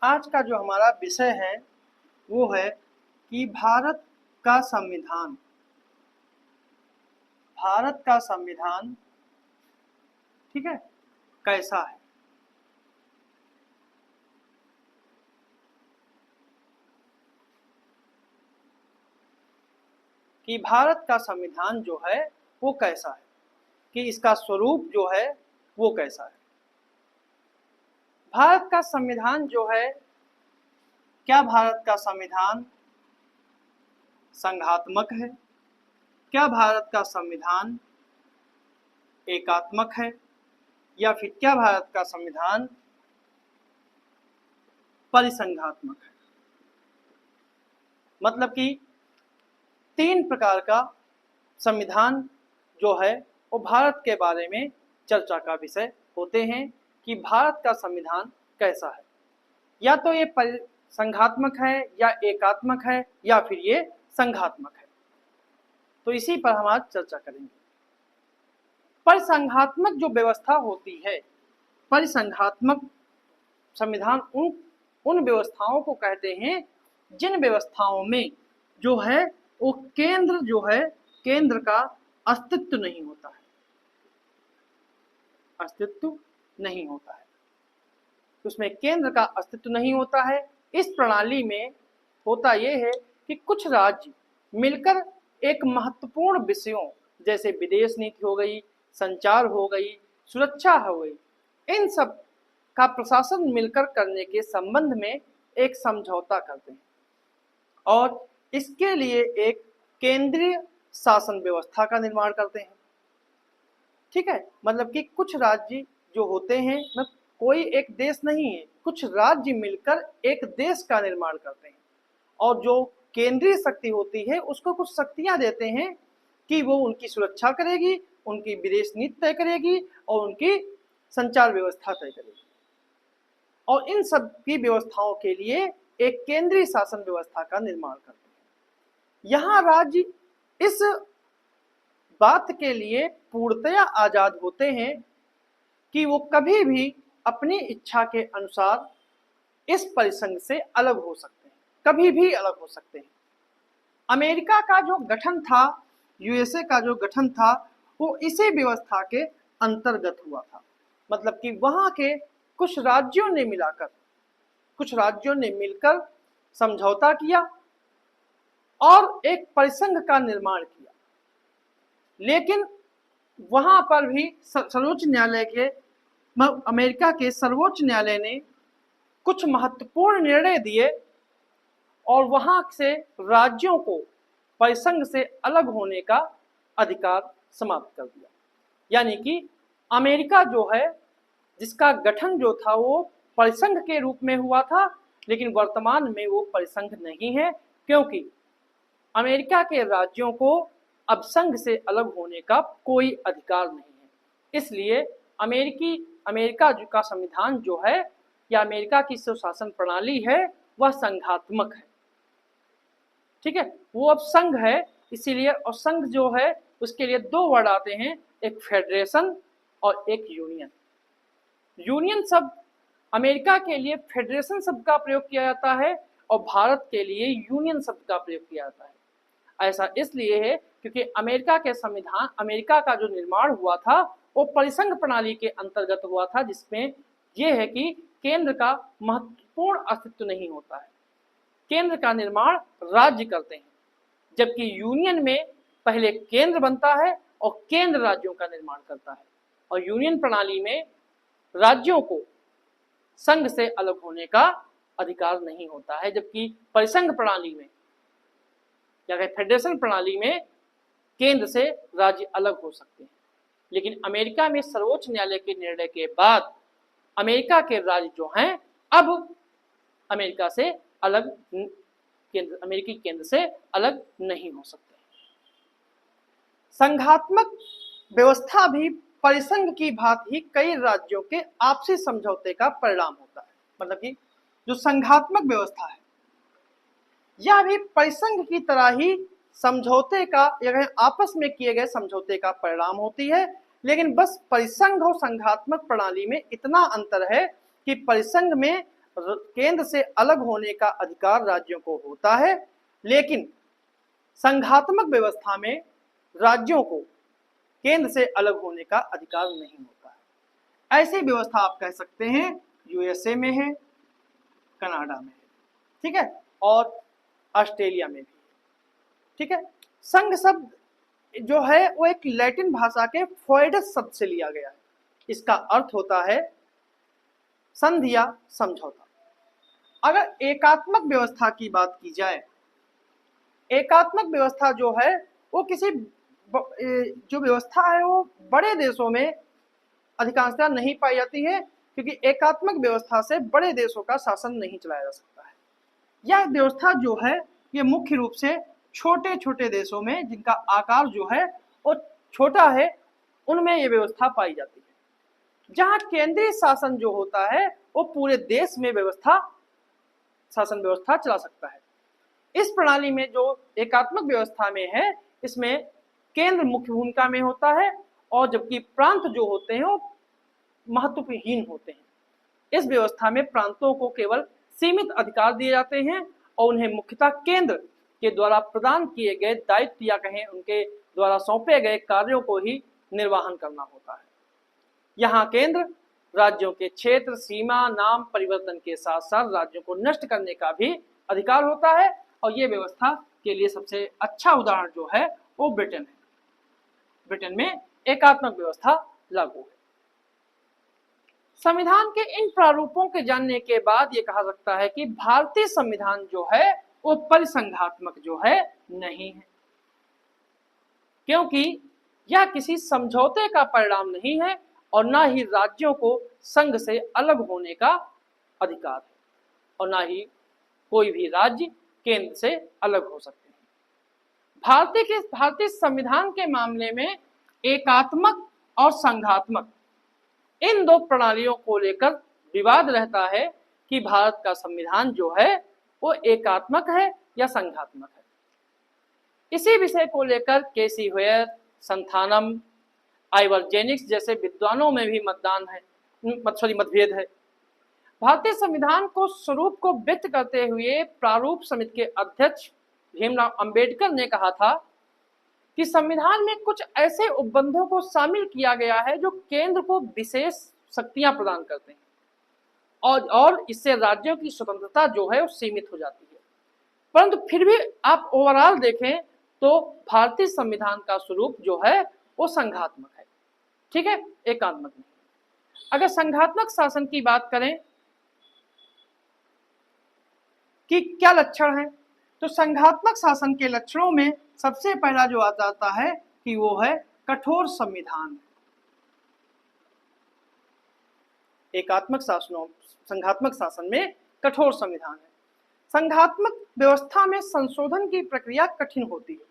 आज का जो हमारा विषय है वो है कि भारत का संविधान ठीक है कैसा है। कि भारत का संविधान जो है वो कैसा है, कि इसका स्वरूप जो है वो कैसा है। भारत का संविधान जो है, क्या भारत का संविधान संघात्मक है, क्या भारत का संविधान एकात्मक है, या फिर क्या भारत का संविधान परिसंघात्मक है। मतलब कि तीन प्रकार का संविधान जो है वो भारत के बारे में चर्चा का विषय होते हैं कि भारत का संविधान कैसा है, या तो ये संघात्मक है या एकात्मक है या फिर ये संघात्मक है। तो इसी पर हम आज चर्चा करेंगे। परिसंघात्मक जो व्यवस्था होती है, परिसंघात्मक संविधान उन व्यवस्थाओं को कहते हैं जिन व्यवस्थाओं में जो है वो केंद्र का अस्तित्व नहीं होता है, उसमें केंद्र का अस्तित्व नहीं होता है। इस प्रणाली में होता यह है कि कुछ राज्य मिलकर एक महत्वपूर्ण विषयों जैसे विदेश नीति हो गई, संचार हो गई, सुरक्षा हो गई, इन सब का प्रशासन मिलकर करने के संबंध में एक समझौता करते हैं और इसके लिए एक केंद्रीय शासन व्यवस्था का निर्माण करते हैं। ठीक है, मतलब कि कुछ राज्य जो होते हैं, कोई एक देश नहीं है, कुछ राज्य मिलकर एक देश का निर्माण करते हैं और जो केंद्रीय शक्ति होती है उसको कुछ शक्तियां देते हैं कि वो उनकी सुरक्षा करेगी, उनकी विदेश नीति तय करेगी और उनकी संचार व्यवस्था तय करेगी। और इन सब की व्यवस्थाओं के लिए एक केंद्रीय शासन व्यवस्था का निर्माण करते हैं। यहाँ राज्य इस बात के लिए पूर्णतया आजाद होते हैं कि वो कभी भी अपनी इच्छा के अनुसार इस परिसंघ से अलग हो सकते हैं, कभी भी अलग हो सकते हैं। अमेरिका का जो गठन था, यूएसए का जो गठन था, वो इसी व्यवस्था के अंतर्गत हुआ था। मतलब कि वहाँ के कुछ राज्यों ने मिलकर समझौता किया और एक परिसंघ का निर्माण किया। लेकिन वहाँ पर भी सर्वोच्च न्यायालय के अमेरिका के सर्वोच्च न्यायालय ने कुछ महत्वपूर्ण निर्णय दिए और वहां से राज्यों को परिसंघ से अलग होने का अधिकार समाप्त कर दिया। यानी कि अमेरिका जो है, जिसका गठन जो था वो परिसंघ के रूप में हुआ था, लेकिन वर्तमान में वो परिसंघ नहीं है, क्योंकि अमेरिका के राज्यों को अब संघ से अलग होने का कोई अधिकार नहीं है। इसलिए अमेरिका का संविधान जो है या अमेरिका की जो शासन प्रणाली है वह संघात्मक है। ठीक है, वो अब संघ है, इसीलिए। और संघ जो है उसके लिए दो वर्ड आते हैं, एक फेडरेशन और एक यूनियन। यूनियन शब्द अमेरिका के लिए फेडरेशन शब्द का प्रयोग किया जाता है और भारत के लिए यूनियन शब्द का प्रयोग किया जाता है। ऐसा इसलिए है क्योंकि अमेरिका का जो निर्माण हुआ था वो परिसंघ प्रणाली के अंतर्गत हुआ था, जिसमें यह है कि केंद्र का महत्वपूर्ण अस्तित्व नहीं होता है, केंद्र का निर्माण राज्य करते हैं, जबकि यूनियन में पहले केंद्र बनता है और केंद्र राज्यों का निर्माण करता है। और यूनियन प्रणाली में राज्यों को संघ से अलग होने का अधिकार नहीं होता है, जबकि परिसंघ प्रणाली में या फेडरेशन प्रणाली में केंद्र से राज्य अलग हो सकते हैं। लेकिन अमेरिका में सर्वोच्च न्यायालय के निर्णय के बाद अमेरिका के राज्य जो हैं अब अमेरिकी केंद्र से अलग नहीं हो सकते। संघात्मक व्यवस्था भी परिसंघ की भांति ही कई राज्यों के आपसी समझौते का परिणाम होता है। मतलब कि जो संघात्मक व्यवस्था है यह भी परिसंघ की तरह ही समझौते का या आपस में किए गए समझौते का परिणाम होती है, लेकिन बस परिसंघ और संघात्मक प्रणाली में इतना अंतर है कि परिसंघ में केंद्र से अलग होने का अधिकार राज्यों को होता है, लेकिन संघात्मक व्यवस्था में राज्यों को केंद्र से अलग होने का अधिकार नहीं होता है। ऐसी व्यवस्था आप कह सकते हैं यूएसए में है, कनाडा में है, ठीक है, और ऑस्ट्रेलिया में भी, ठीक है। संघ शब्द जो है वो एक लैटिन भाषा के फोइडस शब्द से लिया गया है। इसका अर्थ होता है संधि या समझौता। अगर एकात्मक व्यवस्था की बात की जाए, एकात्मक व्यवस्था जो है वो किसी जो व्यवस्था है वो बड़े देशों में अधिकांशतः नहीं पाई जाती है, क्योंकि एकात्मक व्यवस्था से बड़े देशों का शासन नहीं चलाया जा सकता है। यह व्यवस्था जो है ये मुख्य रूप से छोटे छोटे देशों में, जिनका आकार जो है वो छोटा है, उनमें ये व्यवस्था पाई जाती है। जहां केंद्रीय शासन जो होता है वो पूरे देश में शासन व्यवस्था चला सकता है। इस प्रणाली में जो एकात्मक व्यवस्था में है, इसमें केंद्र मुख्य भूमिका में होता है और जबकि प्रांत जो होते हैं वो महत्वहीन होते हैं। इस व्यवस्था में प्रांतों को केवल सीमित अधिकार दिए जाते हैं और उन्हें मुख्यतः केंद्र के द्वारा प्रदान किए गए दायित्व या कहें उनके द्वारा सौंपे गए कार्यों को ही निर्वहन करना होता है। यहाँ केंद्र राज्यों के क्षेत्र, सीमा, नाम परिवर्तन के साथ साथ राज्यों को नष्ट करने का भी अधिकार होता है, और ये व्यवस्था के लिए सबसे अच्छा उदाहरण जो है वो ब्रिटेन है। ब्रिटेन में एकात्मक व्यवस्था लागू है। संविधान के इन प्रारूपों के जानने के बाद ये कहा सकता है कि भारतीय संविधान जो है वो परिसंघात्मक जो है नहीं है, क्योंकि यह किसी समझौते का परिणाम नहीं है और ना ही राज्यों को संघ से अलग होने का अधिकार है, और ना ही कोई भी राज्य केंद्र से अलग हो सकते हैं। भारतीय संविधान के मामले में एकात्मक और संघात्मक इन दो प्रणालियों को लेकर विवाद रहता है कि भारत का संविधान जो है वो एकात्मक है या संघात्मक है। इसी विषय को लेकर केसी हुएर, संथानम, आइवर्जेनिक्स जैसे विद्वानों में भी मतभेद है। भारतीय संविधान को स्वरूप को व्यक्त करते हुए प्रारूप समिति के अध्यक्ष भीमराव अंबेडकर ने कहा था कि संविधान में कुछ ऐसे उपबंधों को शामिल किया गया है जो केंद्र को विशेष शक्तियां प्रदान करते हैं और इससे राज्यों की स्वतंत्रता जो है वो सीमित हो जाती है। परंतु फिर भी आप ओवरऑल देखें तो भारतीय संविधान का स्वरूप जो है वो संघात्मक है, ठीक है, एकात्मक नहीं। अगर संघात्मक शासन की बात करें कि क्या लक्षण है, तो संघात्मक शासन के लक्षणों में सबसे पहला जो आ जाता है कि वो है कठोर संविधान। संघात्मक शासन में कठोर संविधान है। संघात्मक व्यवस्था में संशोधन की प्रक्रिया कठिन होती है।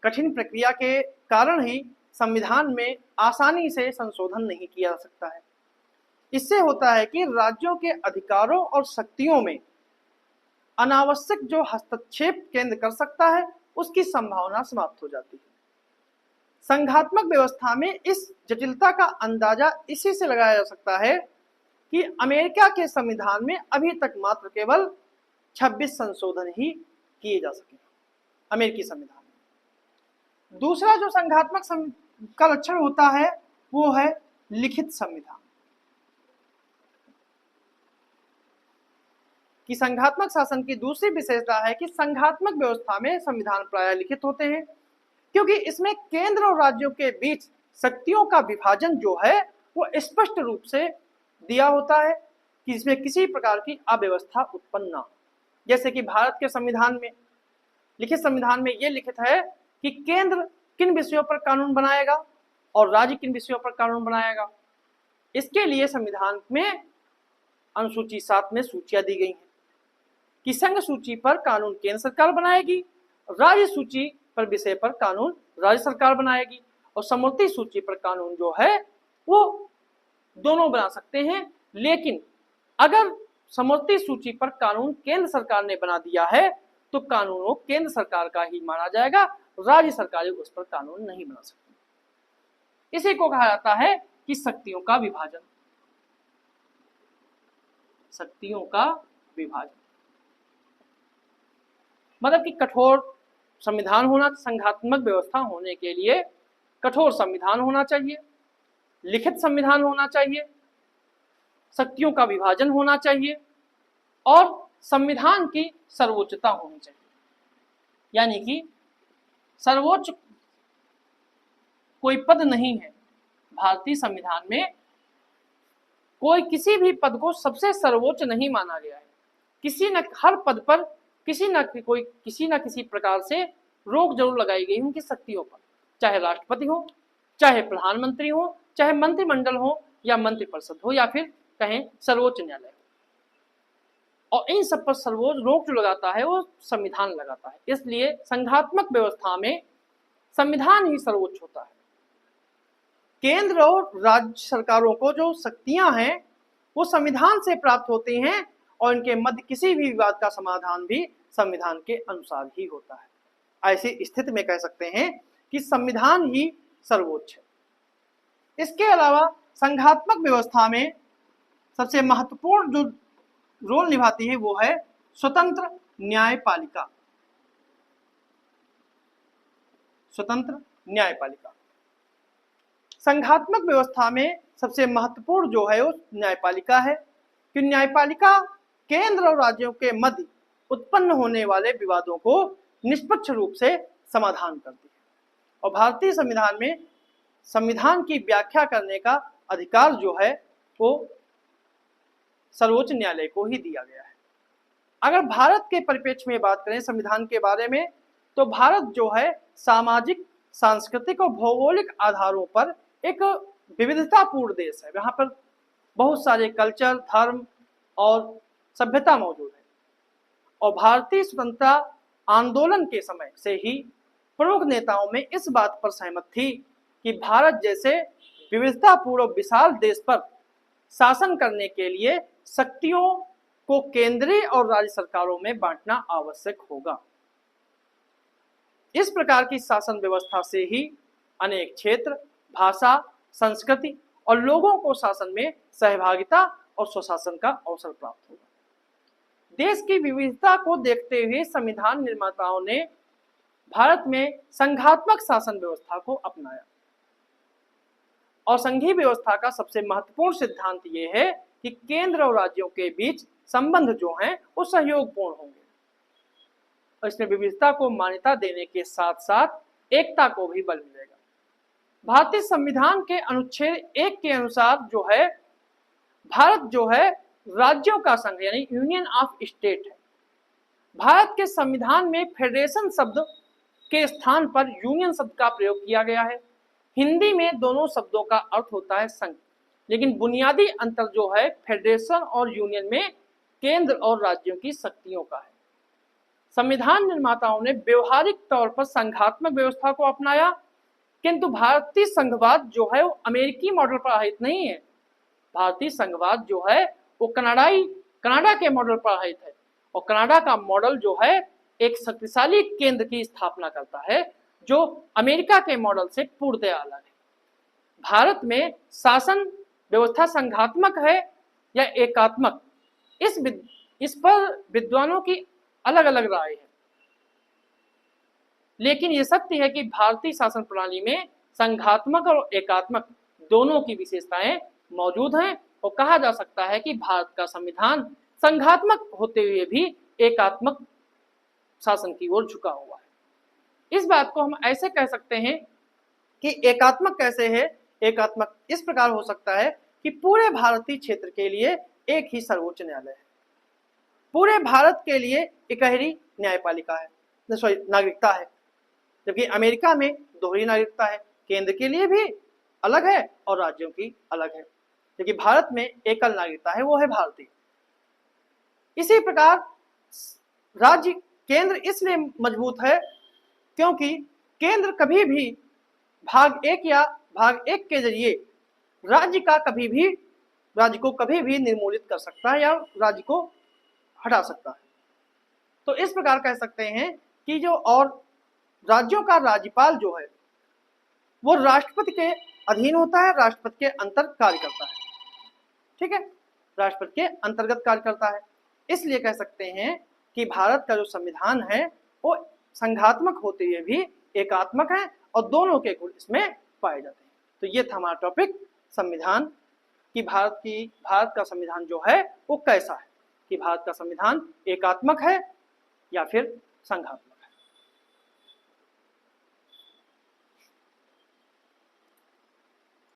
कठिन प्रक्रिया के कारण ही संविधान में आसानी से संशोधन नहीं किया जा सकता है। इससे होता है कि राज्यों के अधिकारों और शक्तियों में अनावश्यक जो हस्तक्षेप केंद्र कर सकता है उसकी संभावना समाप्त हो जाती है। संघात्मक व्यवस्था में इस जटिलता का अंदाजा इसी से लगाया जा सकता है कि अमेरिका के संविधान में अभी तक मात्र केवल 26 संशोधन ही किए जा सके, अमेरिकी संविधान में। दूसरा जो संघात्मक का लक्षण होता है वो है लिखित संविधान। कि संघात्मक शासन की दूसरी विशेषता है कि संघात्मक व्यवस्था में संविधान प्रायः लिखित होते हैं, क्योंकि इसमें केंद्र और राज्यों के बीच शक्तियों का विभाजन जो है वो स्पष्ट रूप से दिया होता है कि इसमें किसी प्रकार की अव्यवस्था उत्पन्न ना। जैसे कि भारत के संविधान में, लिखित संविधान में ये लिखित है कि केंद्र किन विषयों पर कानून बनाएगा और राज्य किन विषयों पर कानून बनाएगा। इसके लिए संविधान में अनुसूची 7 में सूचियां दी गई हैं कि संघ सूची पर कानून केंद्र सरकार बनाएगी, राज्य सूची पर विषय पर कानून राज्य सरकार बनाएगी, और समवर्ती सूची पर कानून जो है वो दोनों बना सकते हैं। लेकिन अगर समवर्ती सूची पर कानून केंद्र सरकार ने बना दिया है तो कानून वो केंद्र सरकार का ही माना जाएगा, राज्य सरकारें उस पर कानून नहीं बना सकती। इसी को कहा जाता है कि शक्तियों का विभाजन। शक्तियों का विभाजन। मतलब कि कठोर संविधान होना, संघात्मक व्यवस्था होने के लिए कठोर संविधान होना चाहिए, लिखित संविधान होना चाहिए, शक्तियों का विभाजन होना चाहिए और संविधान की सर्वोच्चता होनी चाहिए। यानी कि सर्वोच्च कोई पद नहीं है भारतीय संविधान में, कोई किसी भी पद को सबसे सर्वोच्च नहीं माना गया है। किसी न हर पद पर किसी न किसी प्रकार से रोक जरूर लगाई गई उनकी शक्तियों पर, चाहे राष्ट्रपति हो, चाहे प्रधानमंत्री हो, चाहे मंत्रिमंडल हो या मंत्रिपरिषद हो या फिर कहें सर्वोच्च न्यायालय हो। और इन सब पर सर्वोच्च रोक जो लगाता है वो संविधान लगाता है। इसलिए संघात्मक व्यवस्था में संविधान ही सर्वोच्च होता है। केंद्र और राज्य सरकारों को जो शक्तियां हैं वो संविधान से प्राप्त होती हैं और इनके मध्य किसी भी विवाद का समाधान भी संविधान के अनुसार ही होता है। ऐसी स्थिति में कह सकते हैं कि संविधान ही सर्वोच्च है। इसके अलावा संघात्मक व्यवस्था में सबसे महत्वपूर्ण जो रोल निभाती है वो है स्वतंत्र न्यायपालिका। स्वतंत्र न्यायपालिका संघात्मक व्यवस्था में सबसे महत्वपूर्ण जो है वो न्यायपालिका है कि न्यायपालिका केंद्र और राज्यों के मध्य उत्पन्न होने वाले विवादों को निष्पक्ष रूप से समाधान करती है। और भारतीय संविधान में संविधान की व्याख्या करने का अधिकार जो है वो सर्वोच्च न्यायालय को ही दिया गया है। अगर भारत के परिप्रेक्ष्य में बात करें संविधान के बारे में, तो भारत जो है सामाजिक, सांस्कृतिक और भौगोलिक आधारों पर एक विविधतापूर्ण देश है। यहाँ पर बहुत सारे कल्चर, धर्म और सभ्यता मौजूद है। और भारतीय स्वतंत्रता आंदोलन के समय से ही प्रमुख नेताओं में इस बात पर सहमत थी कि भारत जैसे विविधतापूर्ण विशाल देश पर शासन करने के लिए शक्तियों को केंद्रीय और राज्य सरकारों में बांटना आवश्यक होगा। इस प्रकार की शासन व्यवस्था से ही अनेक क्षेत्र, भाषा, संस्कृति और लोगों को शासन में सहभागिता और स्वशासन का अवसर प्राप्त होगा। देश की विविधता को देखते हुए संविधान निर्माताओं ने भारत में संघात्मक शासन व्यवस्था को अपनाया। और संघीय व्यवस्था का सबसे महत्वपूर्ण सिद्धांत ये है कि केंद्र और राज्यों के बीच संबंध जो हैं वो सहयोगपूर्ण होंगे और इसमें विविधता को मान्यता देने के साथ साथ एकता को भी बल मिलेगा। भारतीय संविधान के अनुच्छेद 1 के अनुसार जो है भारत जो है राज्यों का संघ यानी यूनियन ऑफ स्टेट है। भारत के संविधान में फेडरेशन शब्द के स्थान पर यूनियन शब्द का प्रयोग किया गया है। हिंदी में दोनों शब्दों का अर्थ होता है संघ, लेकिन बुनियादी अंतर जो है फेडरेशन और यूनियन में केंद्र और राज्यों की शक्तियों का है। संविधान निर्माताओं ने व्यवहारिक तौर पर संघात्मक व्यवस्था को अपनाया, किंतु भारतीय संघवाद जो है वो अमेरिकी मॉडल पर आधारित नहीं है। भारतीय संघवाद जो है वो कनाडा के मॉडल पर आधारित है और कनाडा का मॉडल जो है एक शक्तिशाली केंद्र की स्थापना करता है जो अमेरिका के मॉडल से पूर्णतः अलग है। भारत में शासन व्यवस्था संघात्मक है या एकात्मक, इस पर विद्वानों की अलग अलग राय है, लेकिन ये सत्य है कि भारतीय शासन प्रणाली में संघात्मक और एकात्मक दोनों की विशेषताएं मौजूद हैं और कहा जा सकता है कि भारत का संविधान संघात्मक होते हुए भी एकात्मक शासन की ओर झुका हुआ है। इस बात को हम ऐसे कह सकते हैं कि एकात्मक कैसे है। एकात्मक इस प्रकार हो सकता है कि पूरे भारतीय क्षेत्र के लिए एक ही सर्वोच्च न्यायालय है, पूरे भारत के लिए इकहरी न्यायपालिका है, नागरिकता है, जबकि अमेरिका में दोहरी नागरिकता है, केंद्र के लिए भी अलग है और राज्यों की अलग है, जबकि भारत में एकल नागरिकता है, वो है भारतीय। इसी प्रकार राज्य केंद्र इसलिए मजबूत है क्योंकि केंद्र कभी भी भाग 1 के जरिए राज्य को कभी भी निर्मूलित कर सकता है या राज्य को हटा सकता है। तो इस प्रकार कह सकते हैं कि जो और राज्यों का राज्यपाल जो है वो राष्ट्रपति के अधीन होता है, राष्ट्रपति के अंतर कार्य करता है। ठीक है, राष्ट्रपति के अंतर्गत कार्य करता है। इसलिए कह सकते हैं कि भारत का जो संविधान है वो संघात्मक होते हुए भी एकात्मक है और दोनों के गुण इसमें पाए जाते हैं। तो ये था हमारा टॉपिक संविधान कि भारत का संविधान जो है वो कैसा है, कि भारत का संविधान एकात्मक है या फिर संघात्मक।